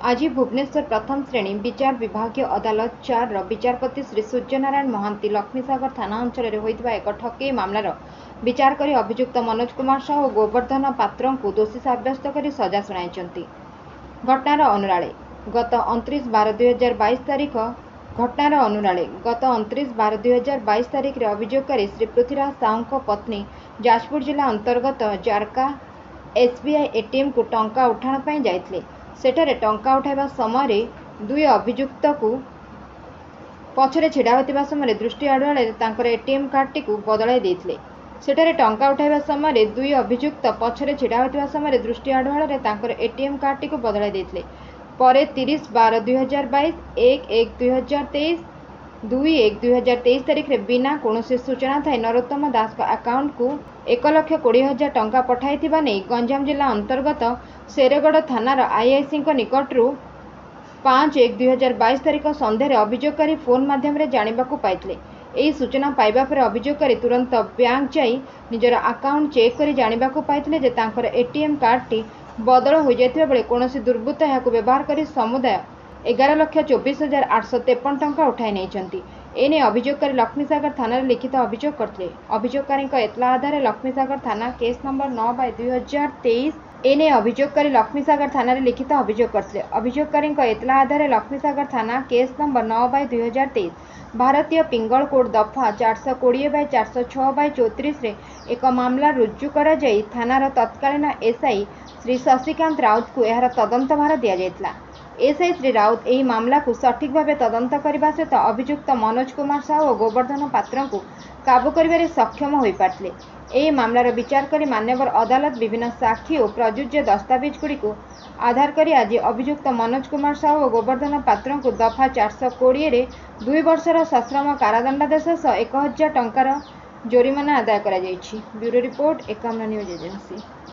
आज भुवनेश्वर प्रथम श्रेणी विचार विभाग अदालत 4 विचारपति श्री सूर्यनारायण महांती लक्ष्मीसागर थाना अंचल होता एक ठकई मामलार विचार कर अभियुक्त मनोज कुमार साहू और गोवर्धन पात्र को दोषी साब्यस्त कर सजा शुणाई। घटनार अनुराळे गत 29/12/2022 तारीख घटनार अनुराळे गत 29/12/2022 तारीख में अभियोगकारी श्री पृथ्वीराज साहू पत्नी जाजपुर जिला अंतर्गत जारका SBI ATM को टंका उठाण जाइथिले। सेठारे टंका उठाइबा समय दुई अभियुक्त को पछरे छिड़ा होतिबा समय दृष्टि आड़ुआले तांकर ATM कार्डटी को बदलाई देथिले। सेठारे टंका उठाइबा समय दुई अभियुक्त पछरे छिड़ा होतिबा समय दृष्टि आड़ुआले तांकर ATM कार्डटी को बदलाई देथिले। परे 30/12/2022 1/1/2023 2/1/2023 तारीख में बिना कौनसी सूचना थाई नरोत्तम दास का अकाउंट को 1,20,000 टंका पठाई नहीं गंजाम जिला अंतर्गत शेरगढ़ थानार IIC निकटू 5/1/2022 तारीख सन्ध्यार अभियोगकारी फोन माध्यम जानवाक पाइथिले। यही सूचना पाइबा पर अभियोगकारी तुरंत बैंक जाई निजर अकाउंट चेक कर जानवाक पाइथिले जे तांकर ATM कार्डटी बदल हो जाइथिबा बेले कौनसी दुर्बृत्त याकू व्यवहार कर समुदाय 11,24,853 टंका उठाई नहीं। एने अभियोगकारी लक्ष्मीसागर थाना लिखित अभियोग करते। अभियोगकारी एतला आधार लक्ष्मीसागर थाना केस नंबर 9/2023 एने अभियोगकारी लक्ष्मीसागर थाना लिखित अभियोग करते। अभियोगकारी एतला आधार लक्ष्मीसागर थाना केस नंबर 9/2023 भारतीय पिंगल कोड दफा 420/406/34 एक मामला रुजु करा जाई थानार तत्कालीन SI श्री शशिकांत राउत को यार तदंत भार दि जाइतला। SI श्री राउत यही मामला को सठिक भाव तदंत करने सहित अभियुक्त मनोज कुमार साहू और गोवर्धन पात्र को काबू कर सक्षम हो पारथिले। यही मामलार विचार कर मान्यवर अदालत विभिन्न साक्षी और प्रयुज्य दस्तावेज गुड़ी को आधार कर आज अभियुक्त मनोज कुमार साहू और गोवर्धन पात्र को दफा 420 2 वर्षर सश्रम कारादंडादेश सह 1,000 टंकार जोरिमाना आदाय कर। Bureau report 51 news agency.